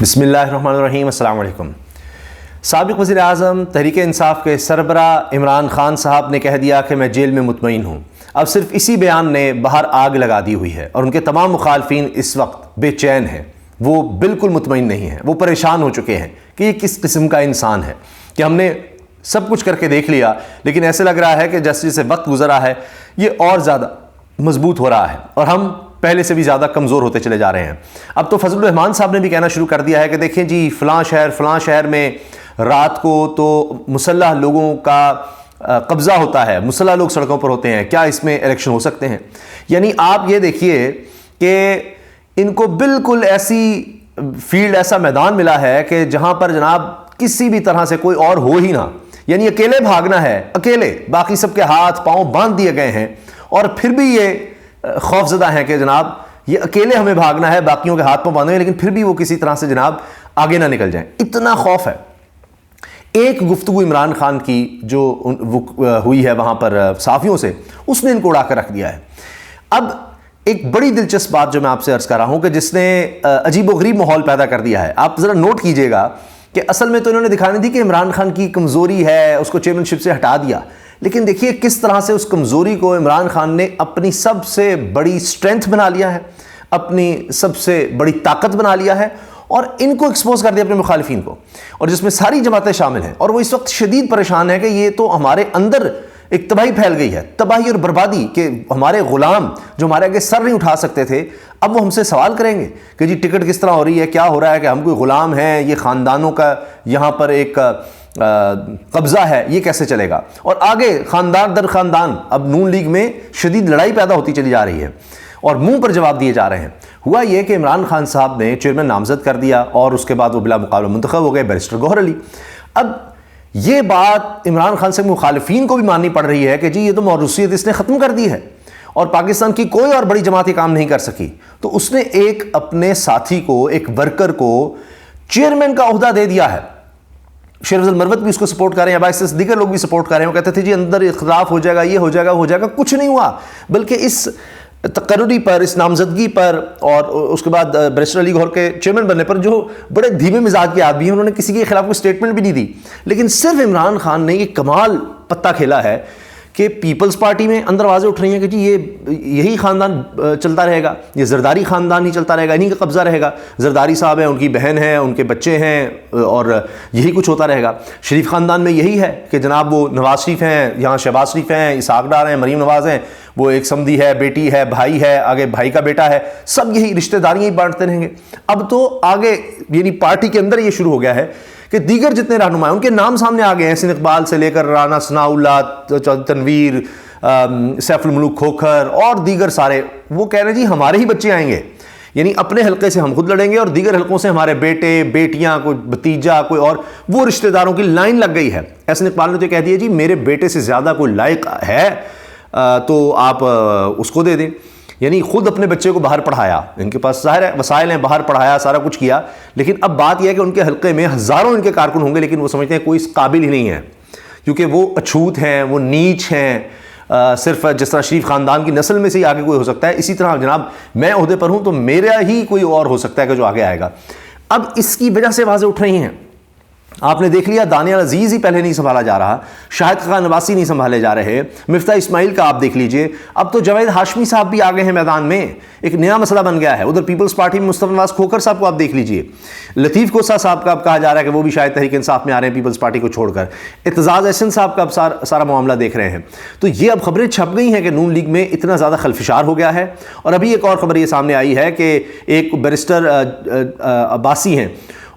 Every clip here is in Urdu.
بسم اللہ الرحمن الرحیم۔ السلام علیکم۔ سابق وزیر اعظم تحریک انصاف کے سربراہ عمران خان صاحب نے کہہ دیا کہ میں جیل میں مطمئن ہوں۔ اب صرف اسی بیان نے باہر آگ لگا دی ہوئی ہے اور ان کے تمام مخالفین اس وقت بے چین ہیں، وہ بالکل مطمئن نہیں ہیں، وہ پریشان ہو چکے ہیں کہ یہ کس قسم کا انسان ہے کہ ہم نے سب کچھ کر کے دیکھ لیا، لیکن ایسے لگ رہا ہے کہ جیسے جیسے وقت گزرا ہے یہ اور زیادہ مضبوط ہو رہا ہے اور ہم پہلے سے بھی زیادہ کمزور ہوتے چلے جا رہے ہیں۔ اب تو فضل الرحمان صاحب نے بھی کہنا شروع کر دیا ہے کہ دیکھیں جی فلاں شہر میں رات کو تو مسلح لوگوں کا قبضہ ہوتا ہے، مسلح لوگ سڑکوں پر ہوتے ہیں، کیا اس میں الیکشن ہو سکتے ہیں؟ یعنی آپ یہ دیکھیے کہ ان کو بالکل ایسی فیلڈ، ایسا میدان ملا ہے کہ جہاں پر جناب کسی بھی طرح سے کوئی اور ہو ہی نہ، یعنی اکیلے بھاگنا ہے، اکیلے، باقی سب کے ہاتھ پاؤں باندھ دیے گئے ہیں اور پھر بھی یہ خوف زدہ ہیں کہ جناب یہ اکیلے ہمیں بھاگنا ہے، باقیوں کے ہاتھ پاؤں باندھے ہیں، لیکن پھر بھی وہ کسی طرح سے جناب آگے نہ نکل جائیں، اتنا خوف ہے۔ ایک گفتگو عمران خان کی جو ہوئی ہے وہاں پر صحافیوں سے، اس نے ان کو اڑا کر رکھ دیا ہے۔ اب ایک بڑی دلچسپ بات جو میں آپ سے عرض کر رہا ہوں کہ جس نے عجیب و غریب ماحول پیدا کر دیا ہے، آپ ذرا نوٹ کیجئے گا کہ اصل میں تو انہوں نے دکھانے دی کہ عمران خان کی کمزوری ہے، اس کو چیئرمین شپ سے ہٹا دیا، لیکن دیکھیے کس طرح سے اس کمزوری کو عمران خان نے اپنی سب سے بڑی سٹرینتھ بنا لیا ہے، اپنی سب سے بڑی طاقت بنا لیا ہے اور ان کو ایکسپوز کر دیا اپنے مخالفین کو، اور جس میں ساری جماعتیں شامل ہیں، اور وہ اس وقت شدید پریشان ہے کہ یہ تو ہمارے اندر ایک تباہی پھیل گئی ہے، تباہی اور بربادی، کہ ہمارے غلام جو ہمارے آگے سر نہیں اٹھا سکتے تھے اب وہ ہم سے سوال کریں گے کہ جی ٹکٹ کس طرح ہو رہی ہے، کیا ہو رہا ہے، کہ ہم کوئی غلام ہیں، یہ خاندانوں کا یہاں پر ایک قبضہ ہے، یہ کیسے چلے گا؟ اور آگے خاندان در خاندان اب نون لیگ میں شدید لڑائی پیدا ہوتی چلی جا رہی ہے اور منہ پر جواب دیے جا رہے ہیں۔ ہوا یہ کہ عمران خان صاحب نے چیئرمین نامزد کر دیا اور اس کے بعد وہ بلا مقابلہ منتخب ہو گئے بیرسٹر گوہر علی۔ اب یہ بات عمران خان سے مخالفین کو بھی ماننی پڑ رہی ہے کہ جی یہ تو موروثیت اس نے ختم کر دی ہے اور پاکستان کی کوئی اور بڑی جماعت یہ کام نہیں کر سکی، تو اس نے ایک اپنے ساتھی کو، ایک ورکر کو چیئرمین کا عہدہ دے دیا ہے۔ شیر افضل مروت بھی اس کو سپورٹ کر رہے ہیں، باعث دیگر لوگ بھی سپورٹ کر رہے ہیں، وہ کہتے تھے جی اندر اختلاف ہو جائے گا، یہ ہو جائے گا، ہو جائے گا، کچھ نہیں ہوا، بلکہ اس تقرری پر، اس نامزدگی پر اور اس کے بعد بیرسٹر علی گوہر کے چیئرمین بننے پر، جو بڑے دھیمے مزاج کے آدمی ہیں، انہوں نے کسی کے خلاف کوئی سٹیٹمنٹ بھی نہیں دی، لیکن صرف عمران خان نے یہ کمال پتہ کھیلا ہے کہ پیپلز پارٹی میں اندر آوازیں اٹھ رہی ہیں کہ جی یہی خاندان چلتا رہے گا، یہ زرداری خاندان ہی چلتا رہے گا، انہی کا قبضہ رہے گا، زرداری صاحب ہیں، ان کی بہن ہے، ان کے بچے ہیں اور یہی کچھ ہوتا رہے گا۔ شریف خاندان میں یہی ہے کہ جناب وہ نواز شریف ہیں، یہاں شہباز شریف ہیں، اسحاق ڈار ہیں، مریم نواز ہیں، وہ ایک سمدھی ہے، بیٹی ہے، بھائی ہے، آگے بھائی کا بیٹا ہے، سب یہی رشتہ داریاں ہی بانٹتے رہیں گے۔ اب تو آگے یعنی پارٹی کے اندر یہ شروع ہو گیا ہے کہ دیگر جتنے رہنما ہیں ان کے نام سامنے آ گئے ہیں، حسین اقبال سے لے کر رانا ثناء اللہ، تنویر، سیف الملوک کھوکھر اور دیگر سارے، وہ کہہ رہے ہیں جی ہمارے ہی بچے آئیں گے، یعنی اپنے حلقے سے ہم خود لڑیں گے اور دیگر حلقوں سے ہمارے بیٹے، بیٹیاں، کوئی بھتیجا، کوئی اور، وہ رشتہ داروں کی لائن لگ گئی ہے۔ حسین اقبال نے تو کہہ دیا جی میرے بیٹے سے زیادہ کوئی لائق ہے تو آپ اس کو دے دیں، یعنی خود اپنے بچے کو باہر پڑھایا، ان کے پاس ظاہر ہے وسائل ہیں، باہر پڑھایا، سارا کچھ کیا، لیکن اب بات یہ ہے کہ ان کے حلقے میں ہزاروں ان کے کارکن ہوں گے لیکن وہ سمجھتے ہیں کوئی اس قابل ہی نہیں ہے، کیونکہ وہ اچھوت ہیں، وہ نیچ ہیں، صرف جس طرح شریف خاندان کی نسل میں سے ہی آگے کوئی ہو سکتا ہے، اسی طرح جناب میں عہدے پر ہوں تو میرا ہی کوئی اور ہو سکتا ہے کہ جو آگے آئے گا۔ اب اس کی وجہ سے آوازیں اٹھ رہی ہیں۔ آپ نے دیکھ لیا دانیال عزیز ہی پہلے نہیں سنبھالا جا رہا، شاہد خاقان نواسی نہیں سنبھالے جا رہے، مفتاح اسماعیل کا آپ دیکھ لیجئے، اب تو جاوید ہاشمی صاحب بھی آگے ہیں میدان میں، ایک نیا مسئلہ بن گیا ہے۔ ادھر پیپلز پارٹی میں مصطفیٰ نواز کھوکھر صاحب کو آپ دیکھ لیجئے، لطیف کوسہ صاحب کا اب کہا جا رہا ہے کہ وہ بھی شاید تحریک انصاف میں آ رہے ہیں پیپلز پارٹی کو چھوڑ کر، اعتزاز احسن صاحب کا اب سارا معاملہ دیکھ رہے ہیں۔ تو یہ اب خبریں چھپ گئی ہیں کہ نون لیگ میں اتنا زیادہ خلفشار ہو گیا ہے، اور ابھی ایک اور خبر یہ سامنے آئی ہے کہ ایک بیرسٹر عباسی ہیں،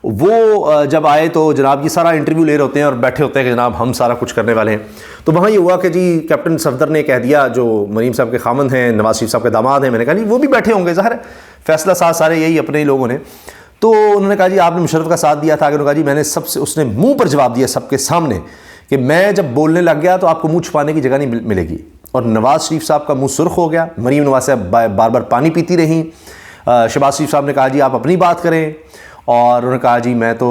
وہ جب آئے تو جناب یہ سارا انٹرویو لے رہے ہوتے ہیں اور بیٹھے ہوتے ہیں کہ جناب ہم سارا کچھ کرنے والے ہیں، تو وہاں یہ ہوا کہ جی کیپٹن صفدر نے کہہ دیا، جو مریم صاحب کے خامند ہیں، نواز شریف صاحب کے داماد ہیں، میں نے کہا جی وہ بھی بیٹھے ہوں گے، ظاہر ہے فیصلہ ساز سارے یہی اپنے ہی لوگوں نے، تو انہوں نے کہا جی آپ نے مشرف کا ساتھ دیا تھا، انہوں نے کہا جی میں نے اس نے منہ پر جواب دیا سب کے سامنے کہ میں جب بولنے لگ گیا تو آپ کو منہ چھپانے کی جگہ نہیں ملے گی، اور نواز شریف صاحب کا منہ سرخ ہو گیا، مریم نواز صاحب بار بار پانی پیتی رہیں، شہباز شریف صاحب نے کہا جی آپ اپنی بات کریں، اور انہوں نے کہا جی میں تو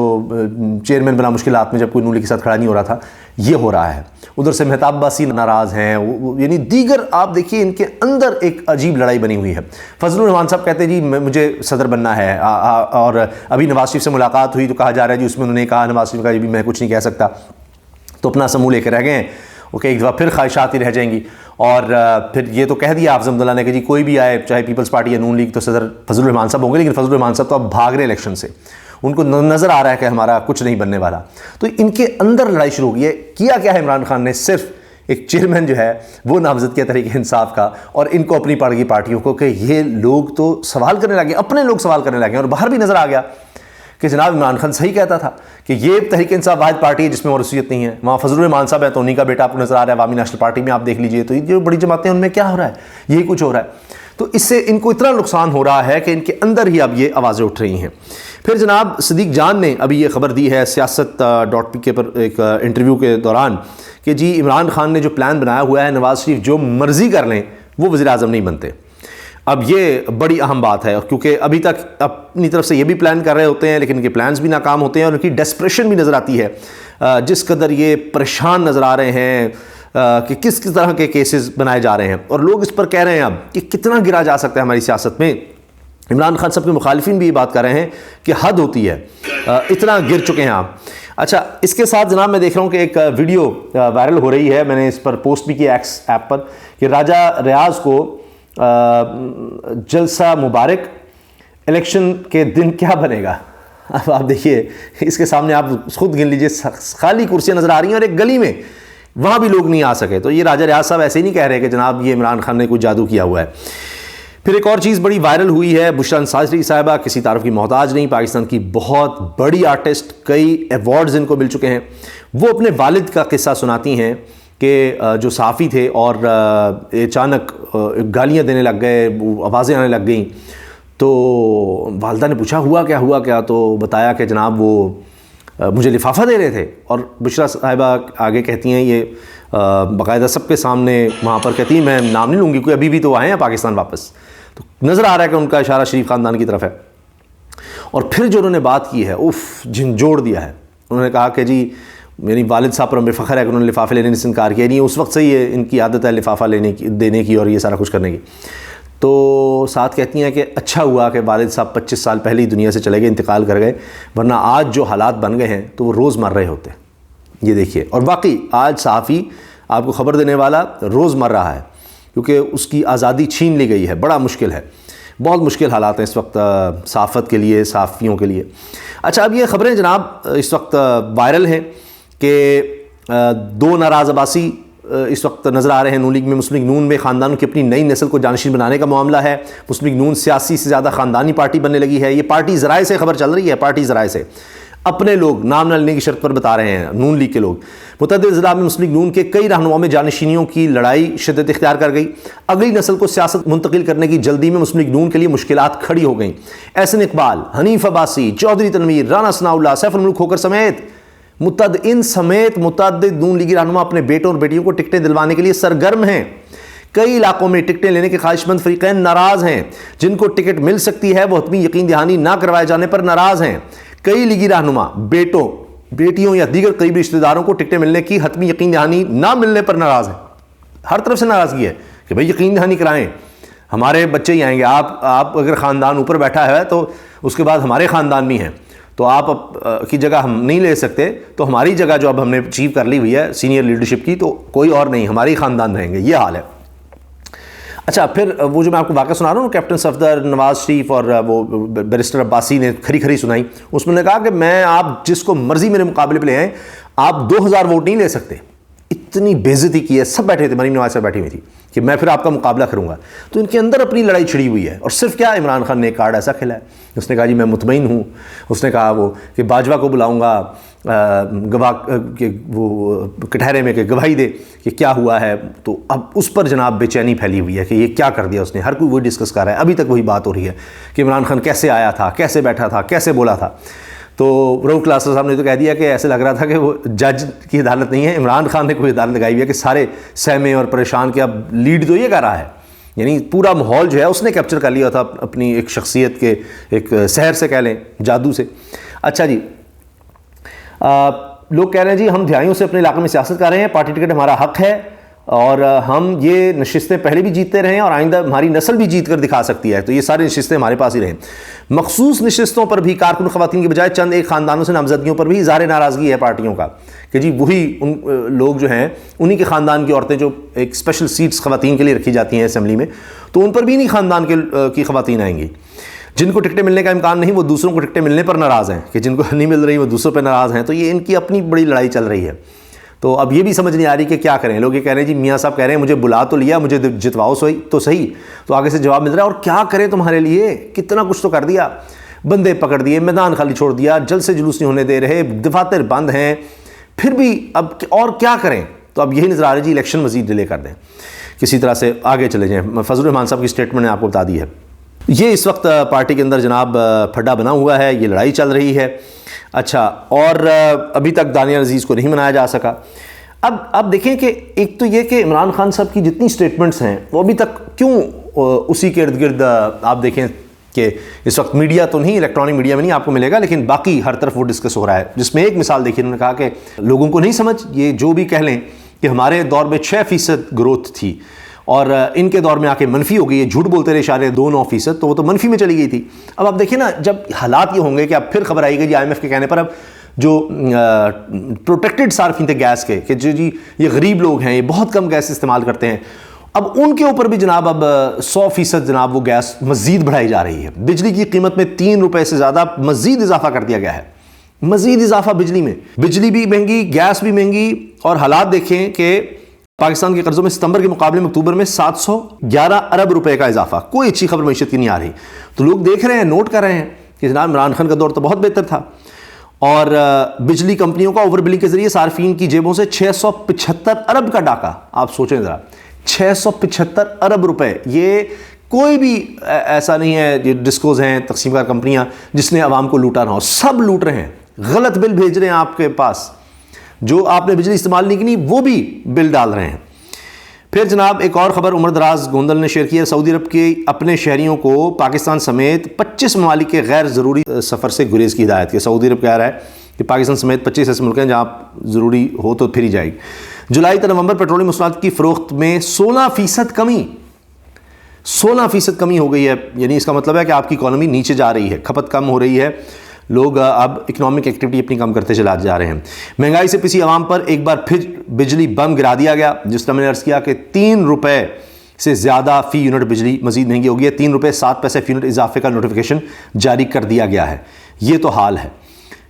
چیئرمین بنا مشکلات میں جب کوئی نون لیگ کے ساتھ کھڑا نہیں ہو رہا تھا، یہ ہو رہا ہے۔ ادھر سے مہتاب عباسی ناراض ہیں، یعنی دیگر آپ دیکھیے ان کے اندر ایک عجیب لڑائی بنی ہوئی ہے۔ فضل الرحمان صاحب کہتے ہیں جی مجھے صدر بننا ہے، اور ابھی نواز شریف سے ملاقات ہوئی تو کہا جا رہا ہے جی اس میں انہوں نے کہا، نواز شریف نے کہا جی میں کچھ نہیں کہہ سکتا، تو اپنا سمو لے کے رہ گئے ہیں۔ اوکے، ایک دفعہ پھر خواہشات ہی رہ جائیں گی، اور پھر یہ تو کہہ دیا حافظ حمد اللہ نے کہ جی کوئی بھی آئے چاہے پیپلز پارٹی یا نون لیگ تو صدر فضل الرحمان صاحب ہوں گے، لیکن فضل الرحمان صاحب تو اب بھاگ رہے ہیں الیکشن سے، ان کو نظر آ رہا ہے کہ ہمارا کچھ نہیں بننے والا۔ تو ان کے اندر لڑائی شروع ہو گئی ہے۔ کیا کیا ہے عمران خان نے؟ صرف ایک چیئرمین جو ہے وہ نامزد کیا تحریک انصاف کا، اور ان کو اپنی پڑ گئی پارٹیوں کو کہ یہ لوگ تو سوال کرنے لگے، اپنے لوگ سوال کرنے لگے، اور باہر بھی نظر آ گیا کہ جناب عمران خان صحیح کہتا تھا کہ یہ تحریک انصاف واحد پارٹی ہے جس میں موثریت نہیں ہے۔ وہاں فضل الرحمان صاحب ہے تو انہیں کا بیٹا آپ کو نظر آ رہا ہے، عوامی نیشنل پارٹی میں آپ دیکھ لیجئے تو یہ جو بڑی جماعتیں ان میں کیا ہو رہا ہے، یہی کچھ ہو رہا ہے۔ تو اس سے ان کو اتنا نقصان ہو رہا ہے کہ ان کے اندر ہی اب یہ آوازیں اٹھ رہی ہیں۔ پھر جناب صدیق جان نے ابھی یہ خبر دی ہے سیاست.pk پر ایک انٹرویو کے دوران کہ جی عمران خان نے جو پلان بنایا ہوا ہے نواز شریف جو مرضی کر لیں وہ وزیر اعظم نہیں بنتے۔ اب یہ بڑی اہم بات ہے، کیونکہ ابھی تک اپنی طرف سے یہ بھی پلان کر رہے ہوتے ہیں لیکن ان کے پلانز بھی ناکام ہوتے ہیں، اور ان کی ڈیسپریشن بھی نظر آتی ہے، جس قدر یہ پریشان نظر آ رہے ہیں کہ کس طرح کے کیسز بنائے جا رہے ہیں، اور لوگ اس پر کہہ رہے ہیں اب کہ کتنا گرا جا سکتا ہے ہماری سیاست میں۔ عمران خان صاحب کے مخالفین بھی یہ بات کر رہے ہیں کہ حد ہوتی ہے، اتنا گر چکے ہیں آپ۔ اچھا، اس کے ساتھ جناب میں دیکھ رہا ہوں کہ ایک ویڈیو وائرل ہو رہی ہے، میں نے اس پر پوسٹ بھی کیا ایکس ایپ پر، کہ راجہ ریاض کو جلسہ مبارک، الیکشن کے دن کیا بنے گا؟ اب آپ دیکھیے اس کے سامنے، آپ خود گن لیجئے، خالی کرسیاں نظر آ رہی ہیں، اور ایک گلی میں وہاں بھی لوگ نہیں آ سکے۔ تو یہ راجہ ریاض صاحب ایسے ہی نہیں کہہ رہے کہ جناب یہ عمران خان نے کوئی جادو کیا ہوا ہے۔ پھر ایک اور چیز بڑی وائرل ہوئی ہے، بشریٰ انصاری صاحبہ کسی تعارف کی محتاج نہیں، پاکستان کی بہت بڑی آرٹسٹ، کئی ایوارڈز ان کو مل چکے ہیں۔ وہ اپنے والد کا قصہ سناتی ہیں کہ جو صحافی تھے اور اچانک گالیاں دینے لگ گئے، آوازیں آنے لگ گئیں، تو والدہ نے پوچھا ہوا کیا، تو بتایا کہ جناب وہ مجھے لفافہ دے رہے تھے، اور بشریٰ صاحبہ آگے کہتی ہیں یہ باقاعدہ سب کے سامنے وہاں پر کہتی ہیں، میں نام نہیں لوں گی، کوئی ابھی بھی تو آئے ہیں پاکستان واپس، تو نظر آ رہا ہے کہ ان کا اشارہ شریف خاندان کی طرف ہے۔ اور پھر جو انہوں نے بات کی ہے، جھنجھوڑ دیا ہے۔ انہوں نے کہا کہ جی میری والد صاحب پر ہمیں فخر ہے کہ انہوں نے لفافے لینے سے انکار کیا نہیں، اس وقت سے یہ ان کی عادت ہے لفافہ دینے کی اور یہ سارا کچھ کرنے کی۔ تو ساتھ کہتی ہیں کہ اچھا ہوا کہ والد صاحب 25 سال پہلے ہی دنیا سے چلے گئے، انتقال کر گئے، ورنہ آج جو حالات بن گئے ہیں تو وہ روز مر رہے ہوتے۔ یہ دیکھیے، اور واقعی آج صحافی آپ کو خبر دینے والا روز مر رہا ہے، کیونکہ اس کی آزادی چھین لی گئی ہے۔ بڑا مشکل ہے، بہت مشکل حالات ہیں اس وقت صحافت کے لیے، صحافیوں کے لیے۔ اچھا، اب یہ خبریں جناب اس وقت وائرل ہیں کہ 2 ناراض عباسی اس وقت نظر آ رہے ہیں نون لیگ میں۔ مسلم لیگ نون میں خاندانوں کی اپنی نئی نسل کو جانشین بنانے کا معاملہ ہے۔ مسلم لیگ نون سیاسی سے زیادہ خاندانی پارٹی بننے لگی ہے۔ یہ پارٹی ذرائع سے خبر چل رہی ہے، پارٹی ذرائع سے اپنے لوگ نام نہ لینے کی شرط پر بتا رہے ہیں، نون لیگ کے لوگ۔ متعدد ضلع میں مسلم لیگ نون کے کئی رہنماؤں میں جانشینیوں کی لڑائی شدت اختیار کر گئی۔ اگلی نسل کو سیاست منتقل کرنے کی جلدی میں مسلم لیگ نون کے لیے مشکلات کھڑی ہو گئیں۔ احسن اقبال، حنیف عباسی، چودھری تنویر، رانا ثناء اللہ، سیف الملک کھوکھر سمیت متعدد نون لیگی رہنما اپنے بیٹوں اور بیٹیوں کو ٹکٹیں دلوانے کے لیے سرگرم ہیں۔ کئی علاقوں میں ٹکٹیں لینے کے خواہش مند فریقین ناراض ہیں۔ جن کو ٹکٹ مل سکتی ہے وہ حتمی یقین دہانی نہ کروائے جانے پر ناراض ہیں۔ کئی لیگی رہنما بیٹوں، بیٹیوں یا دیگر قریبی رشتہ داروں کو ٹکٹیں ملنے کی حتمی یقین دہانی نہ ملنے پر ناراض ہیں۔ ہر طرف سے ناراضگی ہے کہ بھئی یقین دہانی کرائیں، ہمارے بچے ہی آئیں گے۔ آپ اگر خاندان اوپر بیٹھا ہے تو اس کے بعد ہمارے خاندان بھی ہیں، تو آپ کی جگہ ہم نہیں لے سکتے، تو ہماری جگہ جو اب ہم نے اچیو کر لی ہوئی ہے سینئر لیڈرشپ کی، تو کوئی اور نہیں، ہمارے خاندان رہیں گے۔ یہ حال ہے۔ اچھا، پھر وہ جو میں آپ کو واقعہ سنا رہا ہوں، کیپٹن صفدر، نواز شریف اور وہ بیرسٹر عباسی نے کھری سنائی، اس میں نے کہا کہ میں آپ جس کو مرضی میرے مقابلے پہ لے آئیں، آپ 2000 ووٹ نہیں لے سکتے۔ اتنی بے عزتی کی ہے، سب بیٹھے تھے، مریم نواز صاحب بیٹھی ہوئی تھی کہ میں پھر آپ کا مقابلہ کروں گا۔ تو ان کے اندر اپنی لڑائی چھڑی ہوئی ہے، اور صرف کیا عمران خان نے ایک کارڈ ایسا کھیلا ہے، اس نے کہا جی میں مطمئن ہوں، اس نے کہا وہ کہ باجوہ کو بلاؤں گا گواہ کہ وہ کٹہرے میں کہ گواہی دے کہ کیا ہوا ہے۔ تو اب اس پر جناب بے چینی پھیلی ہوئی ہے کہ یہ کیا کر دیا اس نے، ہر کوئی وہی ڈسکس کر رہا ہے، ابھی تک وہی بات ہو رہی ہے کہ عمران خان کیسے آیا تھا، کیسے بیٹھا تھا، کیسے بولا تھا۔ تو رؤف کلاسر صاحب نے تو کہہ دیا کہ ایسے لگ رہا تھا کہ وہ جج کی عدالت نہیں ہے، عمران خان نے کوئی عدالت لگائی ہوئی ہے کہ سارے سہمے اور پریشان کے اب لیڈ تو یہ کر رہا ہے یعنی پورا ماحول جو ہے اس نے کیپچر کر لیا تھا اپنی ایک شخصیت کے ایک سحر سے کہہ لیں، جادو سے۔ اچھا جی، لوگ کہہ رہے ہیں جی ہم دہائیوں سے اپنے علاقے میں سیاست کر رہے ہیں، پارٹی ٹکٹ ہمارا حق ہے اور ہم یہ نشستیں پہلے بھی جیتتے رہے ہیں اور آئندہ ہماری نسل بھی جیت کر دکھا سکتی ہے، تو یہ ساری نشستیں ہمارے پاس ہی رہیں۔ مخصوص نشستوں پر بھی کارکن خواتین کے بجائے چند ایک خاندانوں سے نامزدگیوں پر بھی اظہار ناراضگی ہے پارٹیوں کا کہ جی وہی ان لوگ جو ہیں انہی کے خاندان کی عورتیں جو ایک اسپیشل سیٹس خواتین کے لیے رکھی جاتی ہیں اسمبلی میں، تو ان پر بھی نہیں خاندان کی خواتین آئیں گی۔ جن کو ٹکٹیں ملنے کا امکان نہیں وہ دوسروں کو ٹکٹیں ملنے پر ناراض ہیں، کہ جن کو نہیں مل رہی وہ دوسروں پہ ناراض ہیں، تو یہ ان کی اپنی بڑی لڑائی چل رہی ہے۔ تو اب یہ بھی سمجھ نہیں آ رہی کہ کیا کریں۔ لوگ یہ کہہ رہے ہیں جی میاں صاحب کہہ رہے ہیں مجھے بلا تو لیا، مجھے جتواؤ تو صحیح، تو آگے سے جواب مل رہا ہے اور کیا کریں تمہارے لیے، کتنا کچھ تو کر دیا، بندے پکڑ دیے، میدان خالی چھوڑ دیا، جلسے جلوس نہیں ہونے دے رہے، دفاتر بند ہیں، پھر بھی اب اور کیا کریں۔ تو اب یہی نظر آ رہا ہے جی الیکشن مزید ڈیلے کر دیں، کسی طرح سے آگے چلے جائیں۔ فضل الرحمان صاحب کی اسٹیٹمنٹ نے آپ کو بتا دی ہے۔ یہ اس وقت پارٹی کے اندر جناب پھڈا بنا ہوا ہے، یہ لڑائی چل رہی ہے۔ اچھا، اور ابھی تک دانیال عزیز کو نہیں منایا جا سکا۔ اب دیکھیں کہ ایک تو یہ کہ عمران خان صاحب کی جتنی سٹیٹمنٹس ہیں وہ ابھی تک کیوں اسی کے ارد گرد آپ دیکھیں کہ اس وقت میڈیا تو نہیں، الیکٹرانک میڈیا میں نہیں آپ کو ملے گا، لیکن باقی ہر طرف وہ ڈسکس ہو رہا ہے، جس میں ایک مثال دیکھیے، انہوں نے کہا کہ لوگوں کو نہیں سمجھ، یہ جو بھی کہہ لیں کہ ہمارے دور میں 6% گروتھ تھی اور ان کے دور میں آ کے منفی ہو گئی ہے، جھوٹ بولتے رہے اشارے 2-9%، تو وہ تو منفی میں چلی گئی تھی۔ اب آپ دیکھیں نا، جب حالات یہ ہوں گے کہ اب پھر خبر آئی گئی جی IMF کے کہنے پر اب جو پروٹیکٹڈ صارفین تھے گیس کے، کہ جی یہ غریب لوگ ہیں، یہ بہت کم گیس استعمال کرتے ہیں، اب ان کے اوپر بھی جناب اب 100% جناب وہ گیس مزید بڑھائی جا رہی ہے۔ بجلی کی قیمت میں 3 روپے سے زیادہ مزید اضافہ کر دیا گیا ہے، مزید اضافہ بجلی میں، بجلی بھی مہنگی، گیس بھی مہنگی، اور حالات دیکھیں کہ پاکستان کے قرضوں میں ستمبر کے مقابلے میں اکتوبر میں 711 ارب روپے کا اضافہ، کوئی اچھی خبر معیشت کی نہیں آ رہی۔ تو لوگ دیکھ رہے ہیں، نوٹ کر رہے ہیں کہ جناب عمران خان کا دور تو بہت بہتر تھا، اور بجلی کمپنیوں کا اوور بلنگ کے ذریعے صارفین کی جیبوں سے 675 ارب کا ڈاکہ۔ آپ سوچیں ذرا، 675 ارب روپے، یہ کوئی بھی ایسا نہیں ہے، یہ ڈسکوز ہیں، تقسیم کار کمپنیاں جس نے عوام کو لوٹا نہ ہو، سب لوٹ رہے ہیں، غلط بل بھیج رہے ہیں آپ کے پاس، جو آپ نے بجلی استعمال نہیں کی وہ بھی بل ڈال رہے ہیں۔ پھر جناب ایک اور خبر عمر دراز گوندل نے شیئر کی ہے، سعودی عرب کے اپنے شہریوں کو پاکستان سمیت 25 ممالک کے غیر ضروری سفر سے گریز کی ہدایت کی۔ سعودی عرب کہہ رہا ہے کہ پاکستان سمیت 25 ایسے ملک ہیں جہاں ضروری ہو تو پھر ہی جائے گی۔ جولائی تا نومبر پیٹرولیم مصنوعات کی فروخت میں 16% کمی، 16% کمی ہو گئی ہے، یعنی اس کا مطلب ہے کہ آپ کی اکانومی نیچے جا رہی ہے، کھپت کم ہو رہی ہے، لوگ اب اکنامک ایکٹیویٹی اپنی کم کرتے چلا جا رہے ہیں۔ مہنگائی سے پسی عوام پر ایک بار پھر بجلی بم گرا دیا گیا، جس طرح میں نے عرض کیا کہ 3 روپے سے زیادہ فی یونٹ بجلی مزید مہنگی ہو گئی ہے، 3 روپے 7 پیسے فی یونٹ اضافے کا نوٹیفیکیشن جاری کر دیا گیا ہے۔ یہ تو حال ہے۔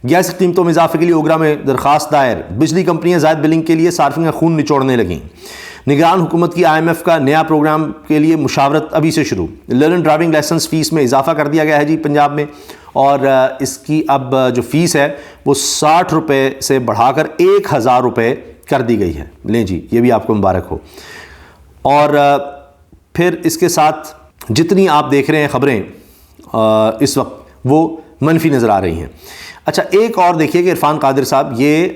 گیس کی قیمتوں میں اضافے کے لیے اوگرا میں درخواست دائر، بجلی کمپنیاں زائد بلنگ کے لیے صارفین کا خون نچوڑنے لگیں۔ نگران حکومت کی IMF کا نیا پروگرام کے لیے مشاورت ابھی سے شروع۔ لرننگ ڈرائیونگ لائسنس فیس میں اضافہ کر دیا گیا ہے جی پنجاب میں، اور اس کی اب جو فیس ہے وہ 60 روپے سے بڑھا کر 1000 روپے کر دی گئی ہے۔ لیں جی، یہ بھی آپ کو مبارک ہو۔ اور پھر اس کے ساتھ جتنی آپ دیکھ رہے ہیں خبریں اس وقت وہ منفی نظر آ رہی ہیں۔ اچھا، ایک اور دیکھیے کہ عرفان قادر صاحب یہ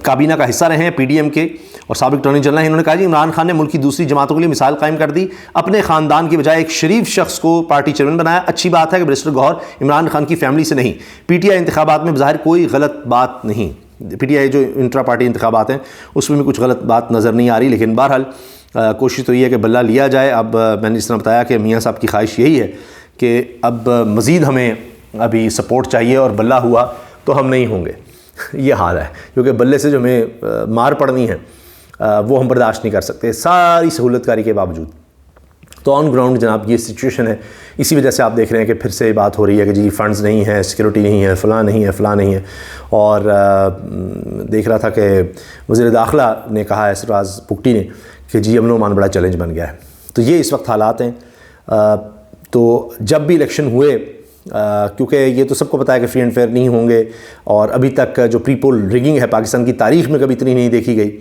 کابینہ کا حصہ رہے ہیں PDM کے اور سابق اٹارنی جنرل ہیں۔ انہوں نے کہا جی عمران خان نے ملک کی دوسری جماعتوں کے لیے مثال قائم کر دی، اپنے خاندان کی بجائے ایک شریف شخص کو پارٹی چیئرمین بنایا۔ اچھی بات ہے کہ بیرسٹر گوہر عمران خان کی فیملی سے نہیں۔ PTI انتخابات میں بظاہر کوئی غلط بات نہیں، PTI جو انٹرا پارٹی انتخابات ہیں اس میں بھی کچھ غلط بات نظر نہیں آ رہی، لیکن بہرحال کوشش تو یہ ہے کہ بلہ لیا جائے۔ اب میں نے جس طرح بتایا کہ میاں صاحب کی خواہش یہی ہے کہ اب مزید ہمیں ابھی سپورٹ چاہیے، اور بلہ ہوا تو ہم نہیں ہوں گے، یہ حال ہے، کیونکہ بلے سے جو ہمیں مار پڑنی ہے وہ ہم برداشت نہیں کر سکتے ساری سہولت کاری کے باوجود۔ تو آن گراؤنڈ جناب یہ سچویشن ہے، اسی وجہ سے آپ دیکھ رہے ہیں کہ پھر سے بات ہو رہی ہے کہ جی فنڈز نہیں ہیں، سیکورٹی نہیں ہے، فلاں نہیں ہے، فلاں نہیں ہے۔ اور دیکھ رہا تھا کہ وزیر داخلہ نے کہا ہے سرفراز پگٹی نے کہ جی امن و امان بڑا چیلنج بن گیا ہے۔ تو یہ اس وقت حالات ہیں۔ تو جب بھی الیکشن ہوئے، کیونکہ یہ تو سب کو پتہ ہے کہ فری اینڈ فیئر نہیں ہوں گے، اور ابھی تک جو پری پول ریگنگ ہے پاکستان کی تاریخ میں کبھی اتنی نہیں دیکھی گئی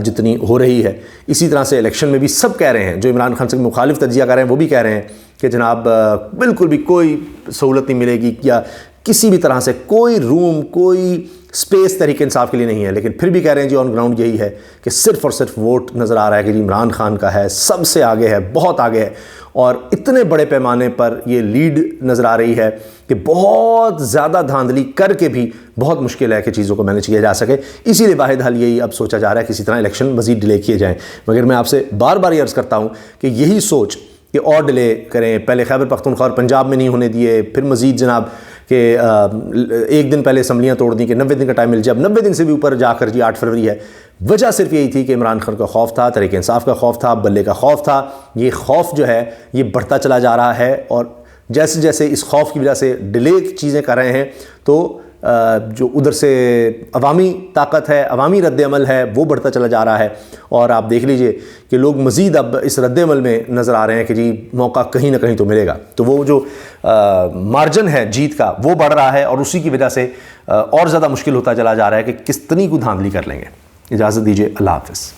جتنی ہو رہی ہے۔ اسی طرح سے الیکشن میں بھی سب کہہ رہے ہیں، جو عمران خان سے مخالف تجزیہ کر رہے ہیں وہ بھی کہہ رہے ہیں کہ جناب بالکل بھی کوئی سہولت نہیں ملے گی، یا کسی بھی طرح سے کوئی روم، کوئی سپیس تحریک انصاف کے لیے نہیں ہے، لیکن پھر بھی کہہ رہے ہیں جی آن گراؤنڈ یہی ہے کہ صرف اور صرف ووٹ نظر آ رہا ہے کہ جی عمران خان کا ہے، سب سے آگے ہے، بہت آگے ہے، اور اتنے بڑے پیمانے پر یہ لیڈ نظر آ رہی ہے کہ بہت زیادہ دھاندلی کر کے بھی بہت مشکل ہے کہ چیزوں کو مینیج کیا جا سکے۔ اسی لیے واحد حل یہی اب سوچا جا رہا ہے کسی طرح الیکشن مزید ڈیلے کیے جائیں، مگر میں آپ سے بار بار یہ عرض کرتا ہوں کہ یہی سوچ کہ اور ڈیلے کریں، پہلے خیبر پختونخوا اور پنجاب میں نہیں ہونے دیے، پھر مزید جناب کہ ایک دن پہلے اسمبلیاں توڑ دیں کہ 90 دن کا ٹائم مل جائے، اب 90 دن سے بھی اوپر جا کر جی 8 فروری ہے۔ وجہ صرف یہی تھی کہ عمران خان کا خوف تھا، تحریک انصاف کا خوف تھا، بلے کا خوف تھا۔ یہ خوف جو ہے یہ بڑھتا چلا جا رہا ہے، اور جیسے جیسے اس خوف کی وجہ سے ڈیلے چیزیں کر رہے ہیں تو جو ادھر سے عوامی طاقت ہے، عوامی رد عمل ہے، وہ بڑھتا چلا جا رہا ہے، اور آپ دیکھ لیجئے کہ لوگ مزید اب اس رد عمل میں نظر آ رہے ہیں کہ جی موقع کہیں نہ کہیں تو ملے گا، تو وہ جو مارجن ہے جیت کا وہ بڑھ رہا ہے، اور اسی کی وجہ سے اور زیادہ مشکل ہوتا چلا جا رہا ہے کہ کس طرح کو دھاندلی کر لیں گے۔ اجازت دیجیے، اللہ حافظ۔